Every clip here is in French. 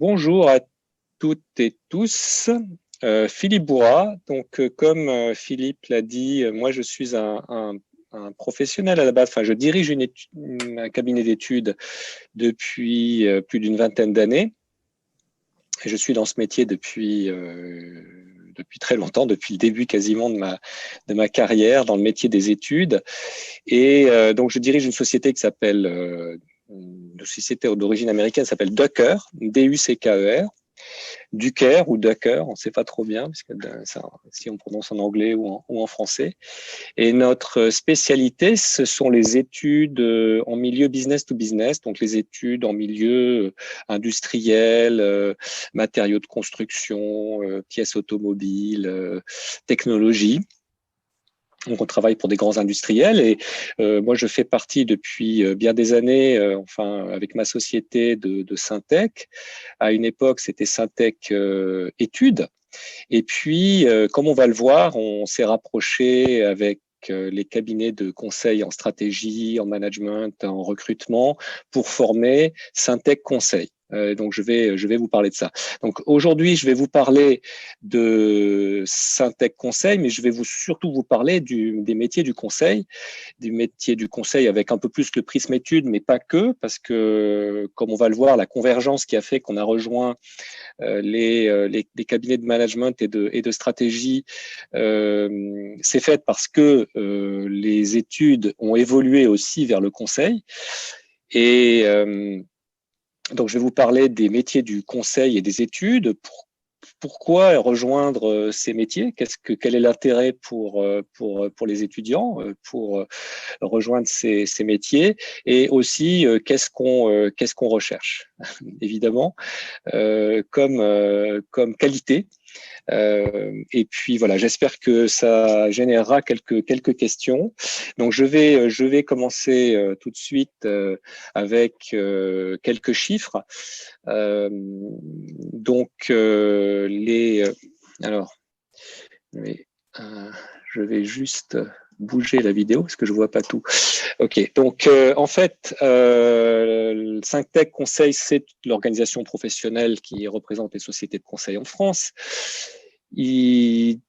Bonjour à toutes et tous. Philippe Bourrat. Donc, comme Philippe l'a dit, moi je suis un professionnel à la base. Enfin, je dirige un cabinet d'études depuis plus d'une vingtaine d'années. Et je suis dans ce métier depuis très longtemps, depuis le début quasiment de ma carrière dans le métier des études. Et donc, je dirige une société qui s'appelle, une société d'origine américaine, s'appelle Ducker, D-U-C-K-E-R. Ducker ou Ducker, on ne sait pas trop bien, parce que si on prononce en anglais ou en français. Et notre spécialité, ce sont les études en milieu business to business, donc les études en milieu industriel, matériaux de construction, pièces automobiles, technologie. Donc, on travaille pour des grands industriels et moi, je fais partie depuis bien des années, enfin, avec ma société de Syntec. À une époque, c'était Syntec Études. Et puis, comme on va le voir, on s'est rapproché avec les cabinets de conseil en stratégie, en management, en recrutement, pour former Syntec Conseil. Donc, je vais vous parler de ça. Donc, aujourd'hui, je vais vous parler de Syntec Conseil, mais je vais surtout vous parler des métiers du conseil, des métiers du conseil avec un peu plus le prisme études, mais pas que, parce que, comme on va le voir, la convergence qui a fait qu'on a rejoint les cabinets de management et de stratégie c'est fait parce que les études ont évolué aussi vers le conseil. Et donc, je vais vous parler des métiers du conseil et des études. Pourquoi rejoindre ces métiers? Quel est l'intérêt pour les étudiants pour rejoindre ces métiers? Et aussi, qu'est-ce qu'on recherche, évidemment, comme qualité. Et puis voilà, j'espère que ça générera quelques questions. Donc je vais commencer tout de suite avec quelques chiffres. Donc alors, mais, je vais juste bouger la vidéo parce que je vois pas tout. Ok, donc en fait, Syntec Conseil, c'est l'organisation professionnelle qui représente les sociétés de conseil en France.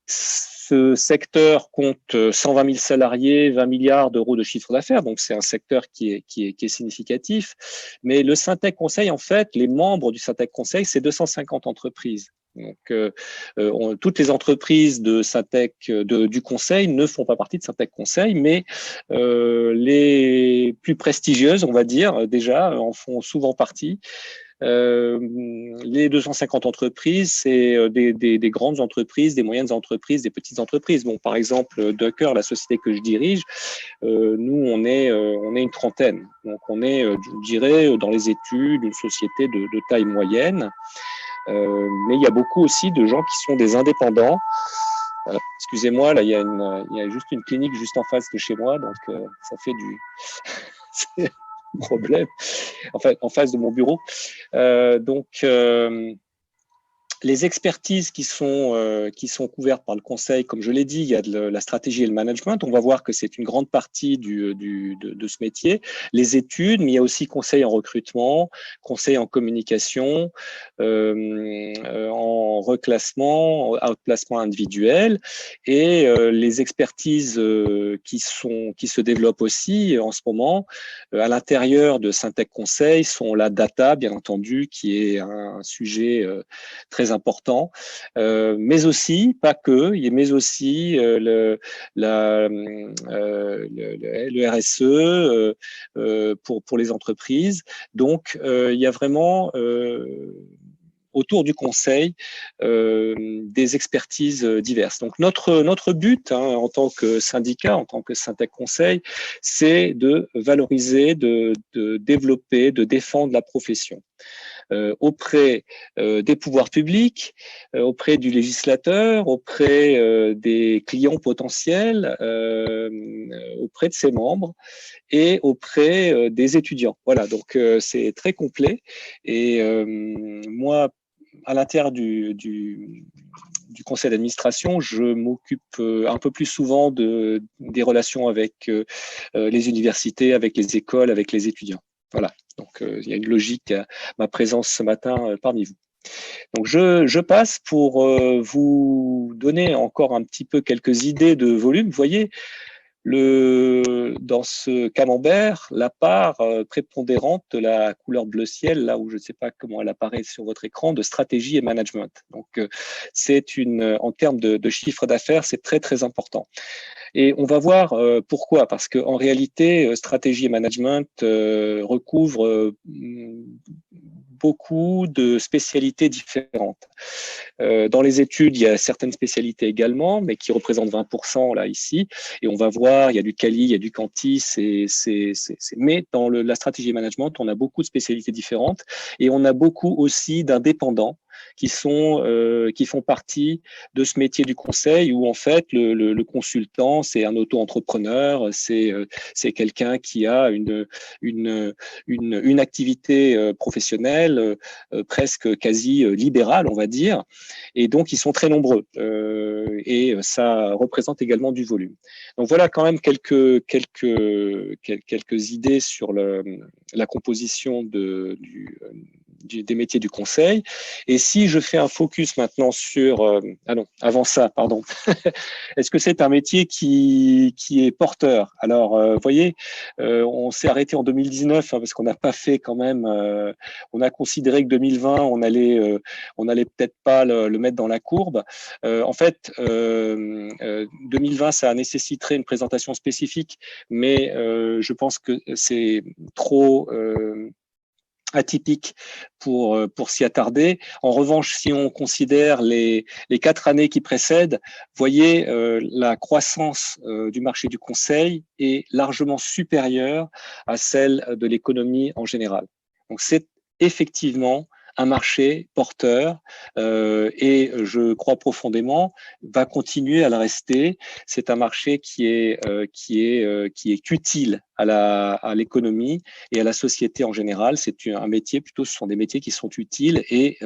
Ce secteur compte 120 000 salariés, 20 milliards d'euros de chiffre d'affaires, donc c'est un secteur qui est significatif. Mais le Syntec Conseil, en fait, les membres du Syntec Conseil, c'est 250 entreprises. Donc, toutes les entreprises de Syntec, du conseil ne font pas partie de Syntec Conseil, mais les plus prestigieuses, on va dire, déjà, en font souvent partie. Les 250 entreprises, c'est des grandes entreprises, des moyennes entreprises, des petites entreprises. Bon, par exemple, Ducker, la société que je dirige, nous, on est une trentaine. Donc, on est, je dirais, dans les études, une société de taille moyenne. Mais il y a beaucoup aussi de gens qui sont des indépendants. Excusez-moi, là, il y a juste une clinique juste en face de chez moi, donc ça fait c'est un problème. En fait, en face de mon bureau. Donc, les expertises qui sont couvertes par le conseil, comme je l'ai dit, il y a la stratégie et le management. On va voir que c'est une grande partie de ce métier. Les études, mais il y a aussi conseil en recrutement, conseil en communication, en reclassement, outplacement individuel, et les expertises qui se développent aussi en ce moment à l'intérieur de Syntec Conseil sont la data, bien entendu, qui est un sujet très important, mais aussi, pas que, mais aussi le RSE pour les entreprises. Donc, il y a vraiment autour du conseil des expertises diverses. Donc notre but en tant que syndicat, en tant que Syntec Conseil, c'est de valoriser, de développer, de défendre la profession auprès des pouvoirs publics, auprès du législateur, auprès des clients potentiels, auprès de ses membres et auprès des étudiants. Voilà, donc c'est très complet. Et moi, à l'intérieur du conseil d'administration, je m'occupe un peu plus souvent des relations avec les universités, avec les écoles, avec les étudiants. Voilà, donc il y a une logique à ma présence ce matin parmi vous. Donc je passe pour vous donner encore un petit peu quelques idées de volume. Vous voyez, dans ce camembert, la part prépondérante de la couleur bleu ciel, là où je ne sais pas comment elle apparaît sur votre écran, de stratégie et management. Donc, en termes de chiffre d'affaires, c'est très, très important. Et on va voir pourquoi. Parce qu'en réalité, stratégie et management recouvrent beaucoup de spécialités différentes. Dans les études, il y a certaines spécialités également, mais qui représentent 20% là ici. Et on va voir, il y a du quali, il y a du quanti. Mais dans la stratégie management, on a beaucoup de spécialités différentes et on a beaucoup aussi d'indépendants qui font partie de ce métier du conseil où en fait le consultant c'est un auto-entrepreneur, c'est quelqu'un qui a une activité professionnelle presque quasi libérale, on va dire, et donc ils sont très nombreux et ça représente également du volume. Donc voilà quand même quelques idées sur la composition des métiers du conseil. Et si je fais un focus maintenant sur… ah non, avant ça, pardon. Est-ce que c'est un métier qui est porteur? Alors, vous voyez, on s'est arrêté en 2019 parce qu'on n'a pas fait quand même… on a considéré que 2020, on allait peut-être pas le mettre dans la courbe. En fait, 2020, ça nécessiterait une présentation spécifique, mais je pense que c'est trop… atypique pour s'y attarder. En revanche, si on considère les 4 années qui précèdent, voyez, la croissance du marché du conseil est largement supérieure à celle de l'économie en général. Donc, c'est effectivement un marché porteur et je crois profondément va continuer à le rester. C'est un marché qui est utile à l'économie et à la société en général. C'est un métier, plutôt ce sont des métiers qui sont utiles et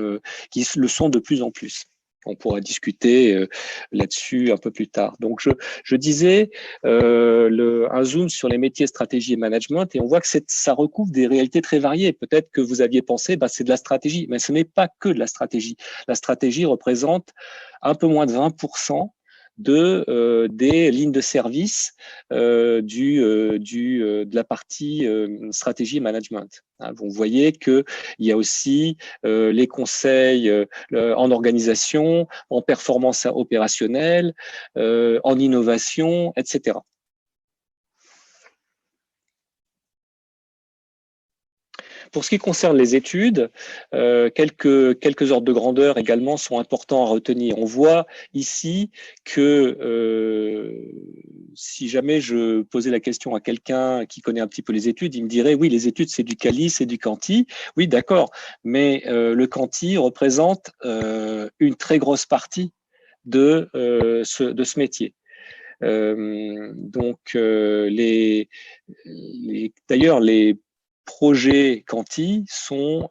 qui le sont de plus en plus. On pourra discuter là-dessus un peu plus tard. Donc, je disais un zoom sur les métiers stratégie et management et on voit que ça recouvre des réalités très variées. Peut-être que vous aviez pensé, c'est de la stratégie, mais ce n'est pas que de la stratégie. La stratégie représente un peu moins de 20% des lignes de service de la partie stratégie et management. Vous voyez qu'il y a aussi les conseils en organisation, en performance opérationnelle, en innovation, etc. Pour ce qui concerne les études, quelques ordres de grandeur également sont importants à retenir. On voit ici que si jamais je posais la question à quelqu'un qui connaît un petit peu les études, il me dirait oui, les études c'est du quali, c'est du quanti. Oui, d'accord, mais le quanti représente une très grosse partie de ce métier. D'ailleurs, les projets quanti sont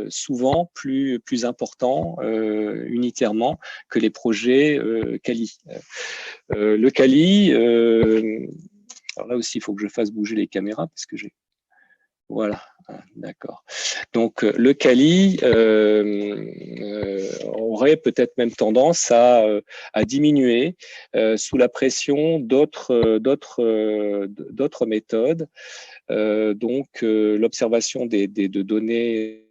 souvent plus importants unitairement que les projets quali. Le quali, alors là aussi, il faut que je fasse bouger les caméras parce que j'ai… Voilà, d'accord. Donc, le quali aurait peut-être même tendance à diminuer sous la pression d'autres méthodes. Donc, l'observation de données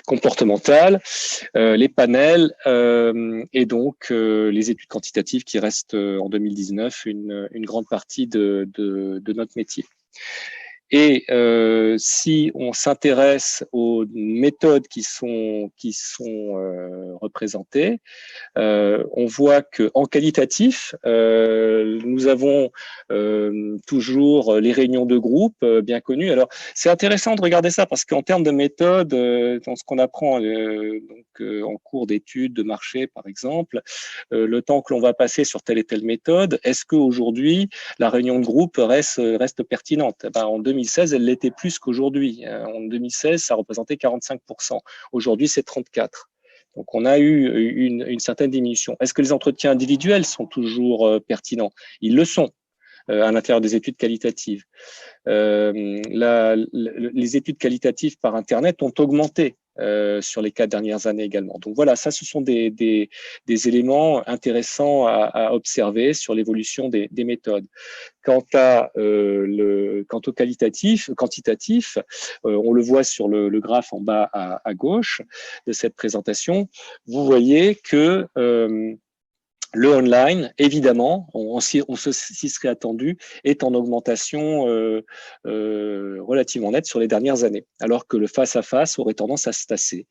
comportementales, les panels et donc les études quantitatives qui restent en 2019 une grande partie de notre métier. Et si on s'intéresse aux méthodes qui sont représentées, on voit qu'en qualitatif, nous avons toujours les réunions de groupe bien connues. Alors, c'est intéressant de regarder ça parce qu'en termes de méthode, dans ce qu'on apprend en cours d'études de marché, par exemple, le temps que l'on va passer sur telle et telle méthode, est-ce qu'aujourd'hui, la réunion de groupe reste pertinente? En 2016, elle l'était plus qu'aujourd'hui. En 2016, ça représentait 45%. Aujourd'hui, c'est 34%. Donc, on a eu une certaine diminution. Est-ce que les entretiens individuels sont toujours pertinents? Ils le sont. à l'intérieur des études qualitatives. Les études qualitatives par Internet ont augmenté sur les 4 dernières années également. Donc voilà, ça, ce sont des éléments intéressants à observer sur l'évolution des méthodes. Quant au quantitatif, on le voit sur le graphe en bas à gauche de cette présentation. Vous voyez que le online, évidemment, on s'y serait attendu, est en augmentation relativement nette sur les dernières années, alors que le face-à-face aurait tendance à se tasser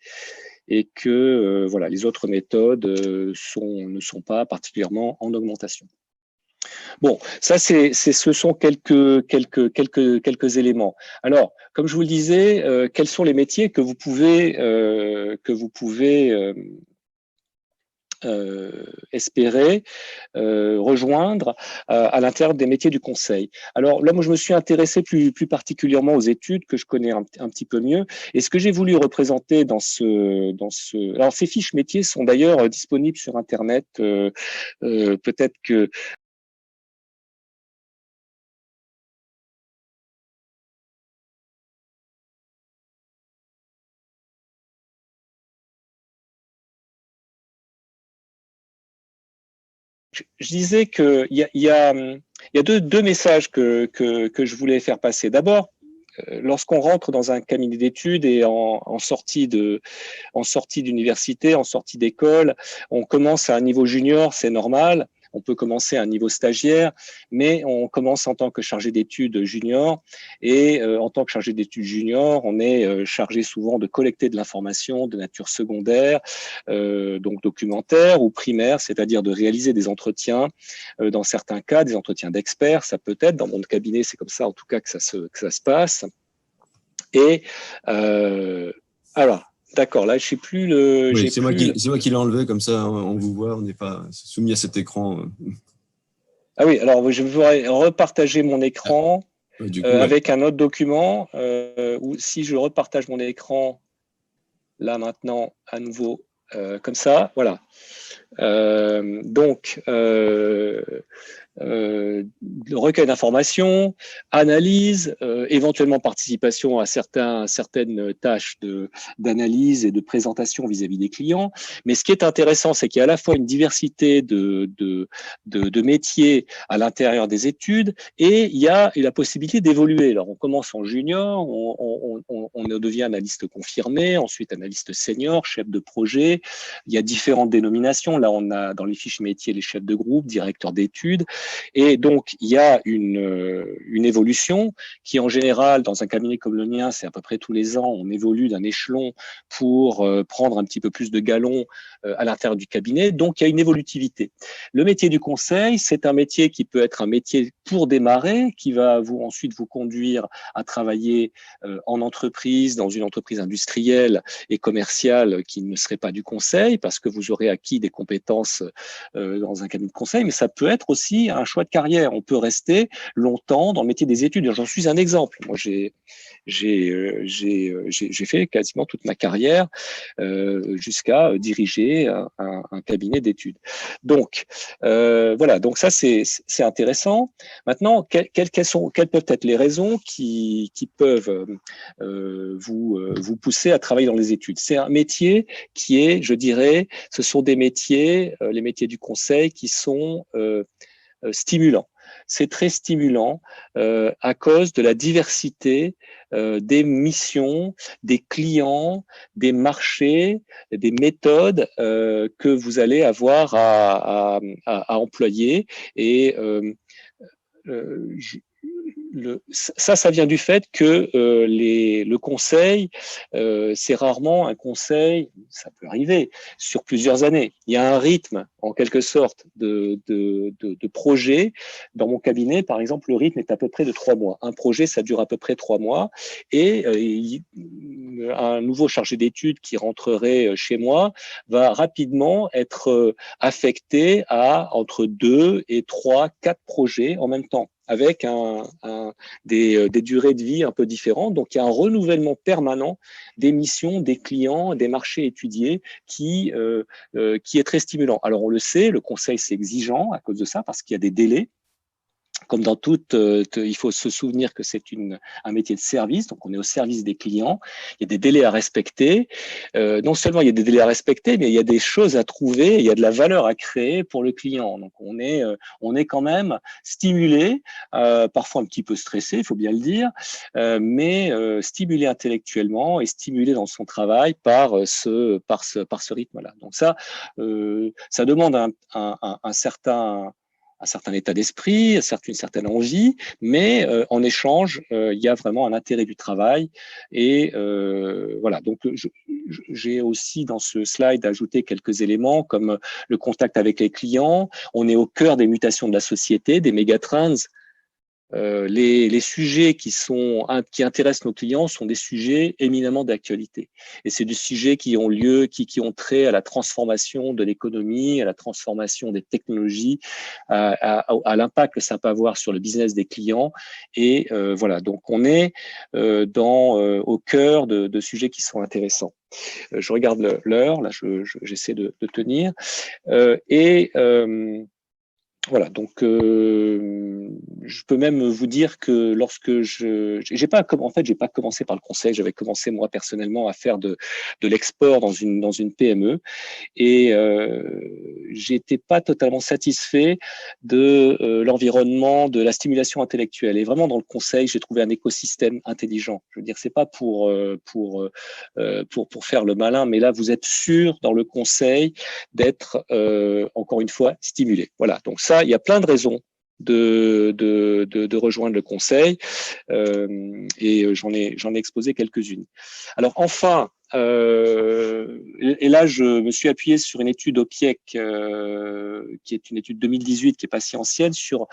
et que voilà, les autres méthodes ne sont pas particulièrement en augmentation. Bon, ça, ce sont quelques éléments. Alors, comme je vous le disais, quels sont les métiers que vous pouvez espérer rejoindre à l'intérieur des métiers du conseil. Alors là, moi, je me suis intéressé plus particulièrement aux études que je connais un petit peu mieux. Et ce que j'ai voulu représenter alors ces fiches métiers sont d'ailleurs disponibles sur Internet. Peut-être que je disais qu'il y a deux messages que je voulais faire passer. D'abord, lorsqu'on rentre dans un cabinet d'études et en sortie d'université, en sortie d'école, on commence à un niveau junior, c'est normal. On peut commencer à un niveau stagiaire, mais on commence en tant que chargé d'études junior. Et en tant que chargé d'études junior, on est chargé souvent de collecter de l'information de nature secondaire, donc documentaire ou primaire, c'est-à-dire de réaliser des entretiens, dans certains cas, des entretiens d'experts. Ça peut être, dans mon cabinet, c'est comme ça en tout cas que ça se passe. Et alors, d'accord, là, je ne sais plus le. Oui, c'est moi qui l'ai enlevé, comme ça on vous voit, on n'est pas soumis à cet écran. Ah oui, alors je voudrais repartager mon écran avec un autre document, ou si je repartage mon écran, là maintenant, à nouveau, comme ça, voilà. Donc, le recueil d'informations, analyse, éventuellement participation à certaines tâches d'analyse et de présentation vis-à-vis des clients. Mais ce qui est intéressant, c'est qu'il y a à la fois une diversité de métiers à l'intérieur des études et il y a la possibilité d'évoluer. Alors, on commence en junior, on devient analyste confirmé, ensuite analyste senior, chef de projet. Il y a différentes dénominations. Là, on a dans les fiches métiers les chefs de groupe, directeurs d'études. Et donc, il y a une évolution qui, en général, dans un cabinet comme le mien, c'est à peu près tous les ans, on évolue d'un échelon pour prendre un petit peu plus de galons à l'intérieur du cabinet. Donc, il y a une évolutivité. Le métier du conseil, c'est un métier qui peut être un métier pour démarrer, qui va ensuite vous conduire à travailler en entreprise, dans une entreprise industrielle et commerciale qui ne serait pas du conseil, parce que vous aurez acquis des compétences dans un cabinet de conseil, mais ça peut être aussi un choix de carrière. On peut rester longtemps dans le métier des études. J'en suis un exemple. Moi, j'ai fait quasiment toute ma carrière jusqu'à diriger un cabinet d'études. Donc, voilà. Donc ça, c'est intéressant. Maintenant, quelles peuvent être les raisons qui peuvent vous pousser à travailler dans les études? C'est un métier qui est, je dirais, ce sont des métiers, les métiers du conseil, qui sont stimulants. C'est très stimulant à cause de la diversité des missions, des clients, des marchés, des méthodes que vous allez avoir à employer. Et ça vient du fait que le conseil, c'est rarement un conseil, ça peut arriver, sur plusieurs années. Il y a un rythme, en quelque sorte, de projet. Dans mon cabinet, par exemple, le rythme est à peu près de 3 mois. Un projet, ça dure à peu près 3 mois. Et un nouveau chargé d'études qui rentrerait chez moi va rapidement être affecté à entre 2 et 3, 4 projets en même temps, avec des durées de vie un peu différentes. Donc, il y a un renouvellement permanent des missions, des clients, des marchés étudiés qui est très stimulant. Alors, on le sait, le conseil, c'est exigeant à cause de ça, parce qu'il y a des délais. comme dans toute, il faut se souvenir que c'est un métier de service, donc on est au service des clients. Il y a des délais à respecter. Non seulement il y a des délais à respecter, mais il y a des choses à trouver, il y a de la valeur à créer pour le client. Donc on est quand même stimulé, parfois un petit peu stressé, il faut bien le dire, mais stimulé intellectuellement et stimulé dans son travail par ce rythme-là. Donc ça demande un certain état d'esprit, une certaine envie, mais en échange, il y a vraiment un intérêt du travail. Et voilà, donc j'ai aussi dans ce slide ajouté quelques éléments comme le contact avec les clients. On est au cœur des mutations de la société, des mégatrends. Les sujets qui intéressent nos clients sont des sujets éminemment d'actualité. Et c'est des sujets qui ont lieu, qui ont trait à la transformation de l'économie, à la transformation des technologies, à l'impact que ça peut avoir sur le business des clients. Et voilà, donc on est au cœur de sujets qui sont intéressants. Je regarde l'heure, là j'essaie de tenir. Voilà, donc je peux même vous dire que lorsque j'ai pas commencé par le conseil, j'avais commencé moi personnellement à faire de l'export dans une PME et j'étais pas totalement satisfait de l'environnement, de la stimulation intellectuelle. Et vraiment dans le conseil, j'ai trouvé un écosystème intelligent. Je veux dire, c'est pas pour faire le malin, mais là vous êtes sûr dans le conseil d'être encore une fois stimulé. Voilà, donc ça, il y a plein de raisons de rejoindre le conseil et j'en ai exposé quelques-unes. Alors enfin, et là je me suis appuyé sur une étude OPIEC qui est une étude 2018 qui est pas si ancienne sur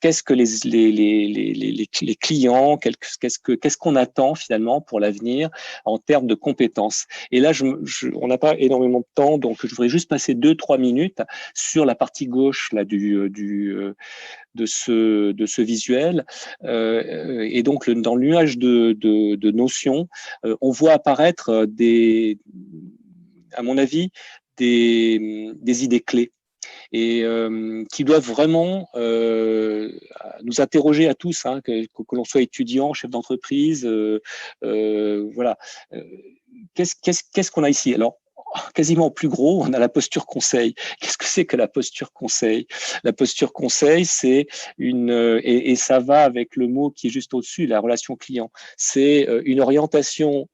qu'est-ce que les clients, qu'est-ce qu'on attend finalement pour l'avenir en termes de compétences. Et là on n'a pas énormément de temps, donc je voudrais juste passer 2-3 minutes sur la partie gauche là de ce visuel. Et donc, dans le nuage de notions, on voit apparaître à mon avis, des idées clés et qui doivent vraiment nous interroger à tous, hein, que l'on soit étudiant, chef d'entreprise, voilà. Qu'est-ce qu'on a ici? Alors, quasiment au plus gros, on a la posture conseil. Qu'est-ce que c'est que la posture conseil? La posture conseil, c'est et ça va avec le mot qui est juste au-dessus, la relation client. C'est une orientation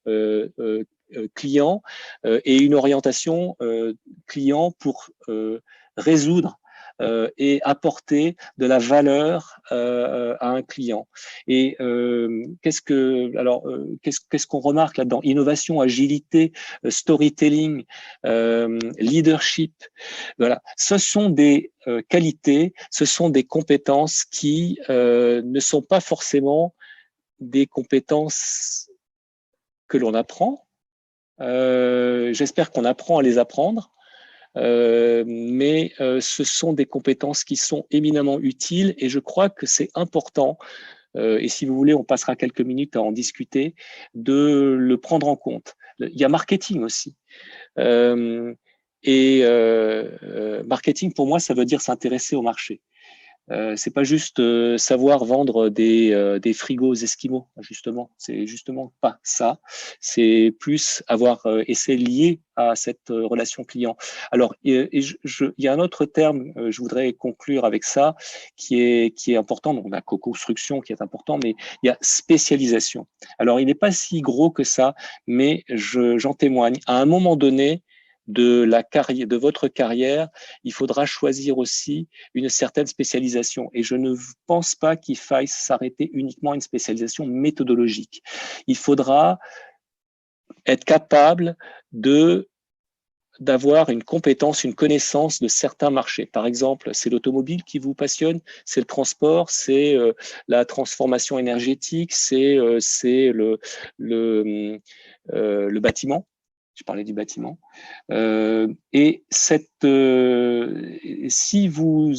client et une orientation client pour résoudre et apporter de la valeur à un client. Et qu'est-ce qu'on remarque là-dedans? Innovation, agilité, storytelling, leadership. Voilà, ce sont des qualités, ce sont des compétences qui ne sont pas forcément des compétences que l'on apprend. J'espère qu'on apprend à les apprendre. Mais ce sont des compétences qui sont éminemment utiles et je crois que c'est important, et si vous voulez, on passera quelques minutes à en discuter, de le prendre en compte. Il y a marketing aussi. Marketing, pour moi, ça veut dire s'intéresser au marché. C'est pas juste savoir vendre des frigos Esquimaux, justement. C'est justement pas ça. C'est plus avoir et c'est lié à cette relation client. Alors, il y a un autre terme, je voudrais conclure avec ça, qui est important. Donc, on a co-construction qui est important, mais il y a spécialisation. Alors, il n'est pas si gros que ça, mais j'en témoigne. À un moment donné, de votre carrière, il faudra choisir aussi une certaine spécialisation. Et je ne pense pas qu'il faille s'arrêter uniquement à une spécialisation méthodologique. Il faudra être capable d'avoir une compétence, une connaissance de certains marchés. Par exemple, c'est l'automobile qui vous passionne, c'est le transport, c'est la transformation énergétique, c'est le bâtiment. Je parlais du bâtiment. Et si vous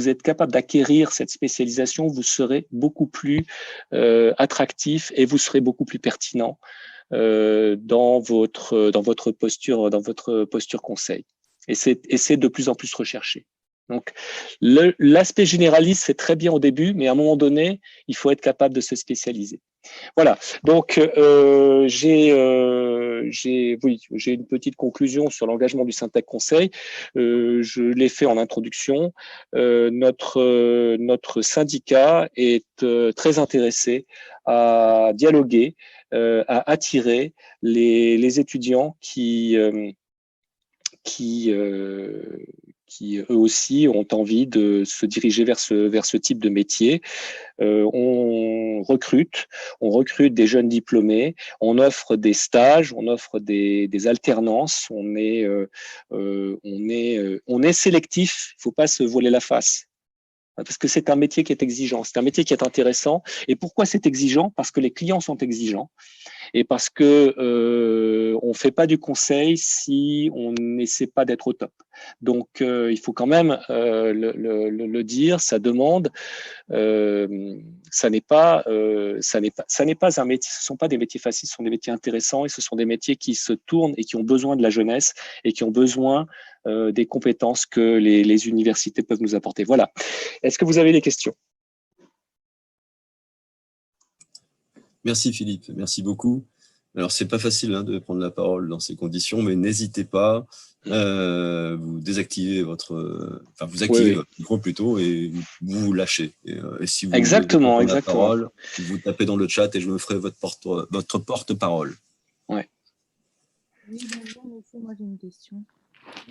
êtes capable d'acquérir cette spécialisation, vous serez beaucoup plus attractif et vous serez beaucoup plus pertinent dans votre posture conseil. Et c'est de plus en plus recherché. Donc, l'aspect généraliste, c'est très bien au début, mais à un moment donné, il faut être capable de se spécialiser. Voilà. Donc, j'ai une petite conclusion sur l'engagement du Syntec Conseil. Je l'ai fait en introduction. Notre syndicat est très intéressé à dialoguer, à attirer les étudiants qui, qui eux aussi ont envie de se diriger vers ce type de métier. On recrute des jeunes diplômés, on offre des stages, on offre des alternances, on est sélectif, il ne faut pas se voiler la face. Parce que c'est un métier qui est exigeant, c'est un métier qui est intéressant. Et pourquoi c'est exigeant? Parce que les clients sont exigeants et parce que on fait pas du conseil si on n'essaie pas d'être au top. Donc il faut quand même le dire, ça demande, ça n'est pas un métier, ce sont pas des métiers faciles, ce sont des métiers intéressants et ce sont des métiers qui se tournent et qui ont besoin de la jeunesse et qui ont besoin des compétences que les universités peuvent nous apporter. Voilà. Est-ce que vous avez des questions? Merci Philippe, merci beaucoup. Alors, c'est pas facile de prendre la parole dans ces conditions, mais n'hésitez pas, vous désactivez vous activez votre micro plutôt et vous lâchez. Et si vous voulez prendre la parole, vous tapez dans le chat et je me ferai votre porte-parole. Ouais. Oui, bonjour monsieur, moi j'ai une question.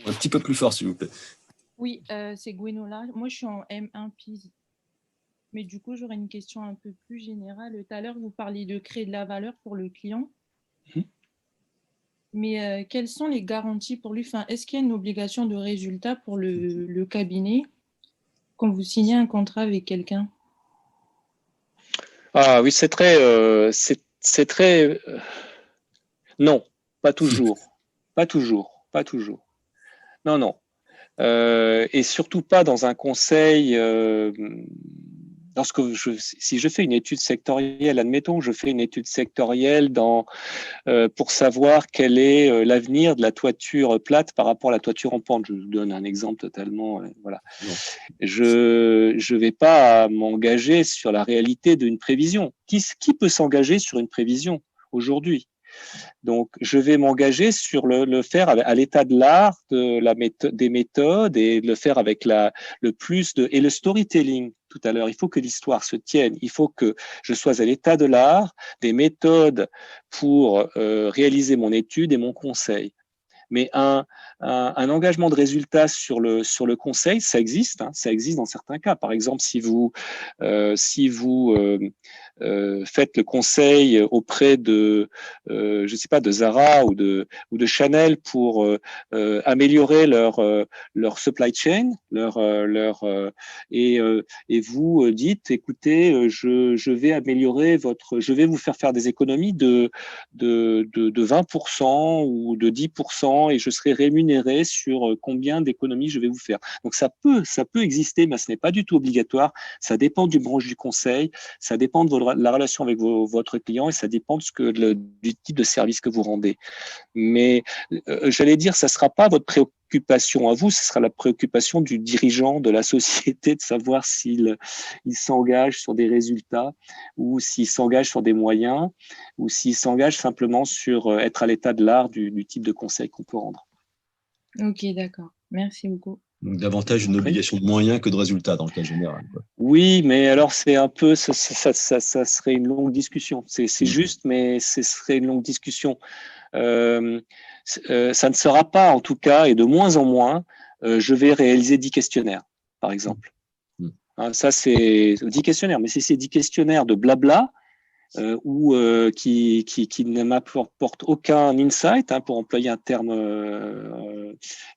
Un petit peu plus fort, s'il vous plaît. Oui, c'est Gwenola. Moi, je suis en M1 PIS. Mais du coup, j'aurais une question un peu plus générale. Tout à l'heure, vous parliez de créer de la valeur pour le client. Mais quelles sont les garanties pour lui? Est-ce qu'il y a une obligation de résultat pour le cabinet quand vous signez un contrat avec quelqu'un? Ah oui, c'est très... Non, pas toujours. Pas toujours. Pas toujours. Non, non. Et surtout pas dans un conseil. Si je fais une étude sectorielle, admettons, je fais une étude sectorielle pour savoir quel est l'avenir de la toiture plate par rapport à la toiture en pente. Je vous donne un exemple totalement. Voilà. Je vais pas m'engager sur la réalité d'une prévision. Qui peut s'engager sur une prévision aujourd'hui? Donc, je vais m'engager sur le faire à l'état de l'art, des méthodes et le faire avec et le storytelling tout à l'heure. Il faut que l'histoire se tienne. Il faut que je sois à l'état de l'art, des méthodes pour réaliser mon étude et mon conseil. Mais un engagement de résultat sur le conseil, ça existe. Ça existe dans certains cas. Par exemple, si vous faites le conseil auprès de, je sais pas, de Zara ou de Chanel pour améliorer leur supply chain, et vous dites, écoutez, je vais vous faire des économies de 20% ou de 10% et je serai rémunéré sur combien d'économies je vais vous faire. Donc ça peut exister, mais ce n'est pas du tout obligatoire. Ça dépend du branche du conseil, ça dépend de la relation avec votre client et ça dépend du type de service que vous rendez. Mais j'allais dire, ça ne sera pas votre préoccupation à vous, ce sera la préoccupation du dirigeant de la société de savoir s'il s'engage sur des résultats ou s'il s'engage sur des moyens ou s'il s'engage simplement sur être à l'état de l'art du type de conseil qu'on peut rendre. Ok, d'accord. Merci beaucoup. Donc, davantage une obligation de moyens que de résultats dans le cas général. Quoi. Oui, mais alors c'est un peu, ça serait une longue discussion. C'est juste, mais ce serait une longue discussion. Ça ne sera pas, en tout cas, et de moins en moins, je vais réaliser 10 questionnaires, par exemple. Ça, c'est 10 questionnaires, mais si c'est 10 questionnaires de blabla, ou qui ne m'apportent aucun insight, pour employer un terme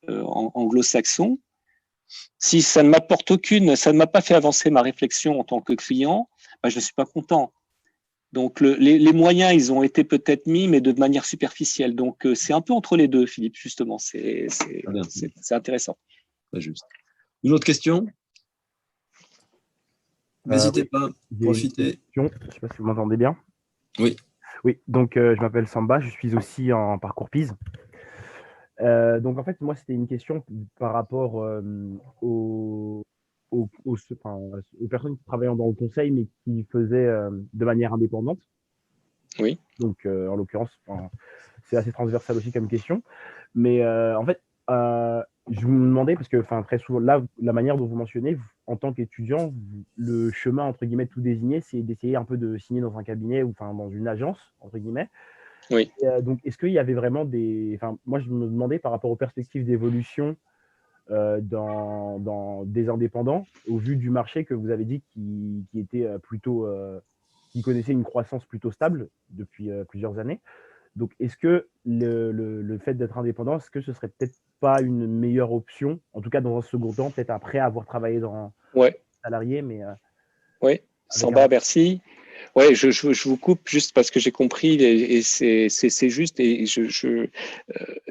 anglo-saxon, si ça ne m'apporte ça ne m'a pas fait avancer ma réflexion en tant que client, je ne suis pas content. Donc les moyens, ils ont été peut-être mis, mais de manière superficielle. Donc c'est un peu entre les deux, Philippe, justement. C'est intéressant. Pas juste. Une autre question? N'hésitez pas, profitez. Je ne sais pas si vous m'entendez bien. Oui. Oui, donc je m'appelle Samba, je suis aussi en parcours PIS. Donc en fait, moi, c'était une question par rapport aux, enfin, aux personnes qui travaillaient dans le conseil, mais qui faisaient de manière indépendante. Oui. Donc en l'occurrence, enfin, c'est assez transversal aussi comme question. Mais en fait, je me demandais, parce que très souvent, là, la manière dont vous mentionnez, en tant qu'étudiant, le chemin, entre guillemets, tout désigné, c'est d'essayer un peu de signer dans un cabinet ou dans une agence, entre guillemets. Oui. Et, donc, est-ce qu'il y avait vraiment des... moi, je me demandais par rapport aux perspectives d'évolution dans des indépendants, au vu du marché que vous avez dit qui était plutôt... qui connaissait une croissance plutôt stable depuis plusieurs années. Donc, est-ce que le fait d'être indépendant, est-ce que ce serait peut-être pas une meilleure option, en tout cas dans un second temps, peut-être après avoir travaillé dans Ouais. salarié, mais Oui, Samba, merci. Ouais, je vous coupe juste parce que j'ai compris et c'est juste et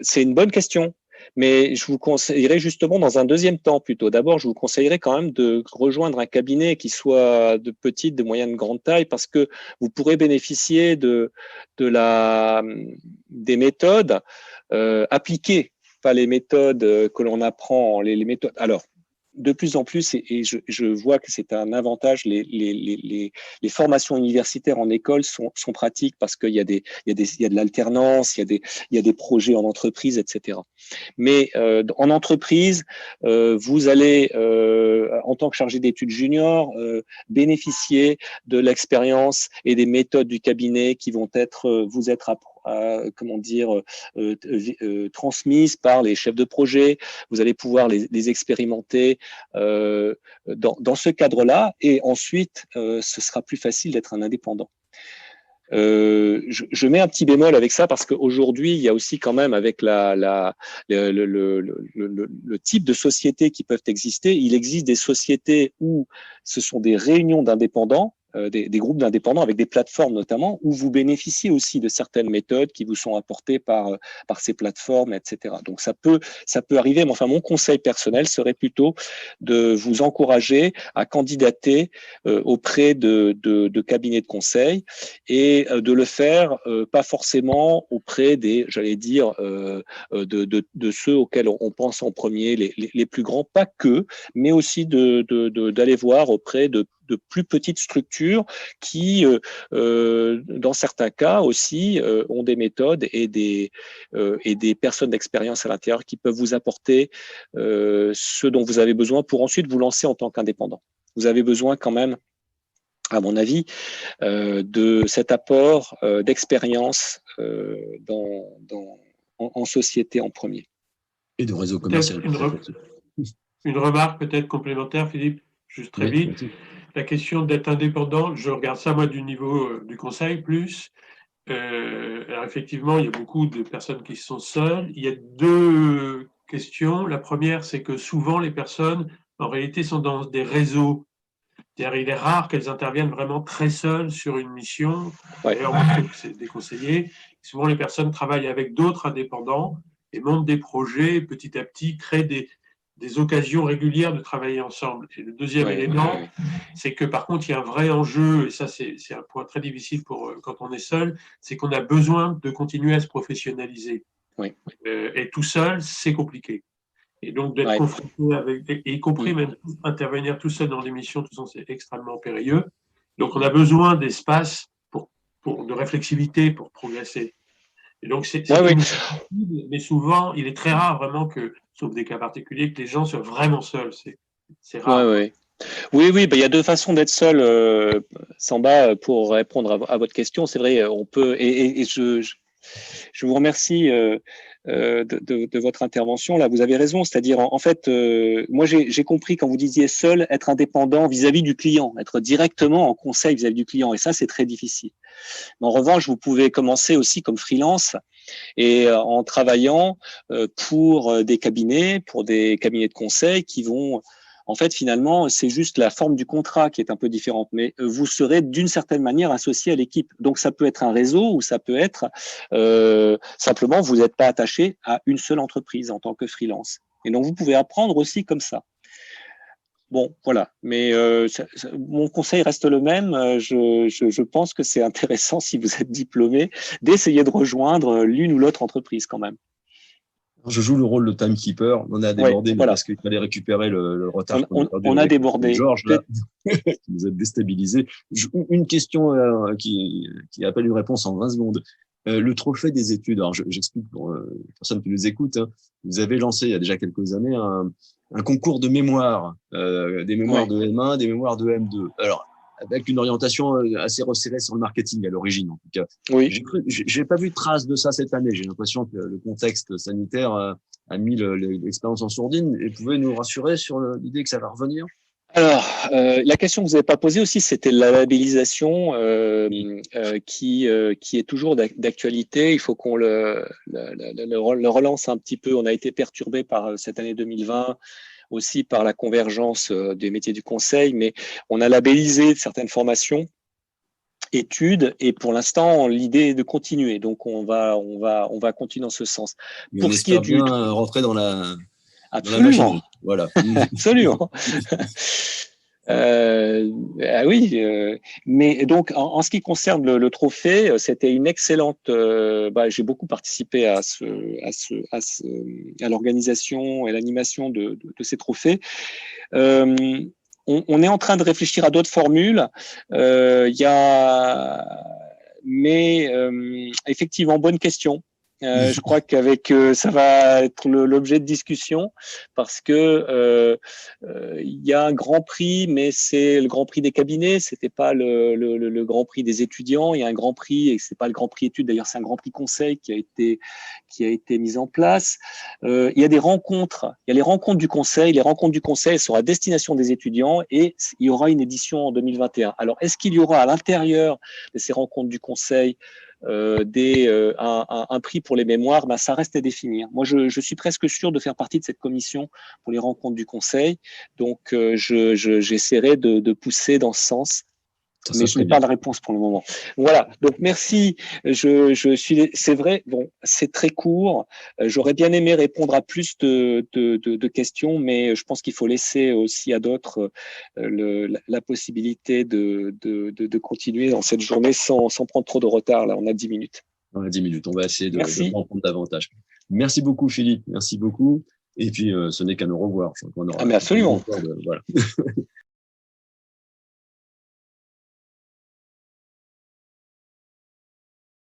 c'est une bonne question. Mais je vous conseillerais justement dans un deuxième temps plutôt. D'abord, je vous conseillerais quand même de rejoindre un cabinet qui soit de petite, de moyenne, de grande taille, parce que vous pourrez bénéficier des méthodes appliquées, pas les méthodes que l'on apprend, les méthodes. Alors, de plus en plus, et je vois que c'est un avantage, les formations universitaires en école sont pratiques parce qu'il y a de l'alternance, il y a des projets en entreprise, etc. Mais en entreprise, vous allez, en tant que chargé d'études junior, bénéficier de l'expérience et des méthodes du cabinet qui vont vous être transmises par les chefs de projet. Vous allez pouvoir les expérimenter dans ce cadre-là, et ensuite, ce sera plus facile d'être un indépendant. Je mets un petit bémol avec ça parce qu'aujourd'hui, il y a aussi quand même avec le type de sociétés qui peuvent exister, il existe des sociétés où ce sont des réunions d'indépendants, des groupes d'indépendants avec des plateformes notamment, où vous bénéficiez aussi de certaines méthodes qui vous sont apportées par ces plateformes, etc. Donc ça peut arriver, mais enfin mon conseil personnel serait plutôt de vous encourager à candidater auprès de cabinets de conseil et de le faire pas forcément auprès des, j'allais dire, de ceux auxquels on pense en premier, les plus grands, pas que, mais aussi d'aller voir auprès de plus petites structures qui, dans certains cas aussi, ont des méthodes et des personnes d'expérience à l'intérieur qui peuvent vous apporter ce dont vous avez besoin pour ensuite vous lancer en tant qu'indépendant. Vous avez besoin quand même, à mon avis, de cet apport d'expérience en société en premier. Et de réseau commercial. Une remarque peut-être complémentaire, Philippe, juste très vite. Merci. La question d'être indépendant, je regarde ça moi du niveau du conseil plus. Alors effectivement, il y a beaucoup de personnes qui sont seules. Il y a deux questions. La première, c'est que souvent les personnes, en réalité, sont dans des réseaux. C'est-à-dire, il est rare qu'elles interviennent vraiment très seules sur une mission. D'ailleurs, moi, je trouve que c'est déconseillé. Souvent, les personnes travaillent avec d'autres indépendants et montent des projets, petit à petit, créent des occasions régulières de travailler ensemble. Et le deuxième élément, c'est que par contre, il y a un vrai enjeu, et ça, c'est un point très difficile quand on est seul, c'est qu'on a besoin de continuer à se professionnaliser. Et tout seul, c'est compliqué. Et donc, d'être confronté avec, y compris même intervenir tout seul dans l'émission, tout ça, c'est extrêmement périlleux. Donc, on a besoin d'espace de réflexivité pour progresser. Et donc, c'est possible, mais souvent, il est très rare vraiment que, sauf des cas particuliers, que les gens soient vraiment seuls. C'est rare. Oui, il y a deux façons d'être seul, Samba, pour répondre à votre question. C'est vrai, on peut, et je vous remercie de votre intervention. Là, vous avez raison. C'est-à-dire, en fait, moi, j'ai compris quand vous disiez seul, être indépendant vis-à-vis du client, être directement en conseil vis-à-vis du client. Et ça, c'est très difficile. Mais en revanche, vous pouvez commencer aussi comme freelance et en travaillant pour des cabinets de conseil qui vont... En fait, finalement, c'est juste la forme du contrat qui est un peu différente, mais vous serez d'une certaine manière associé à l'équipe. Donc, ça peut être un réseau ou ça peut être simplement, vous n'êtes pas attaché à une seule entreprise en tant que freelance. Et donc, vous pouvez apprendre aussi comme ça. Bon, voilà. Mais mon conseil reste le même. Je pense que c'est intéressant, si vous êtes diplômé, d'essayer de rejoindre l'une ou l'autre entreprise quand même. Je joue le rôle de timekeeper. On a débordé, voilà. Parce qu'il fallait récupérer le retard. On a débordé. Georges, là, qui nous a déstabilisés. Une question qui appelle une réponse en 20 secondes. Le trophée des études. Alors, j'explique pour les personnes qui nous écoutent. Hein. Vous avez lancé, il y a déjà quelques années, un concours de mémoire, des mémoires de M1, des mémoires de M2. Alors, avec une orientation assez resserrée sur le marketing à l'origine, en tout cas. Oui. J'ai pas vu de traces de ça cette année. J'ai l'impression que le contexte sanitaire a mis l'expérience en sourdine. Et pouvez nous rassurer sur l'idée que ça va revenir? Alors, la question que vous n'avez pas posée aussi, c'était la labellisation qui est toujours d'actualité. Il faut qu'on le relance un petit peu. On a été perturbé par cette année 2020, aussi par la convergence des métiers du conseil, mais on a labellisé certaines formations, études, et pour l'instant, l'idée est de continuer. Donc, on va continuer dans ce sens. Mais pour on ce qui est bien rentrer dans la Absolument. machine. Voilà. Absolument. Oui, mais donc en ce qui concerne le trophée, c'était une excellente. J'ai beaucoup participé à l'organisation et l'animation de ces trophées. On est en train de réfléchir à d'autres formules. Mais effectivement, bonne question. Je crois qu'avec ça va être l'objet de discussion parce que il y a un grand prix, mais c'est le grand prix des cabinets. C'était pas le grand prix des étudiants. Il y a un grand prix et c'est pas le grand prix études. D'ailleurs, c'est un grand prix conseil qui a été mis en place. Il y a des rencontres. Il y a les rencontres du conseil. Les rencontres du conseil sont à destination des étudiants et il y aura une édition en 2021. Alors, est-ce qu'il y aura à l'intérieur de ces rencontres du conseil un prix pour les mémoires? Ça reste à définir. Moi, je suis presque sûr de faire partie de cette commission pour les rencontres du conseil. Donc, j'essaierai de pousser dans ce sens. Mais je n'ai pas de réponse pour le moment. Voilà. Donc, merci. C'est vrai. Bon, c'est très court. J'aurais bien aimé répondre à plus de questions, mais je pense qu'il faut laisser aussi à d'autres la possibilité de continuer dans cette journée sans prendre trop de retard. Là, on a 10 minutes. On a 10 minutes. On va essayer de prendre davantage. Merci beaucoup, Philippe. Merci beaucoup. Et puis, ce n'est qu'à nous revoir. Mais absolument. Voilà.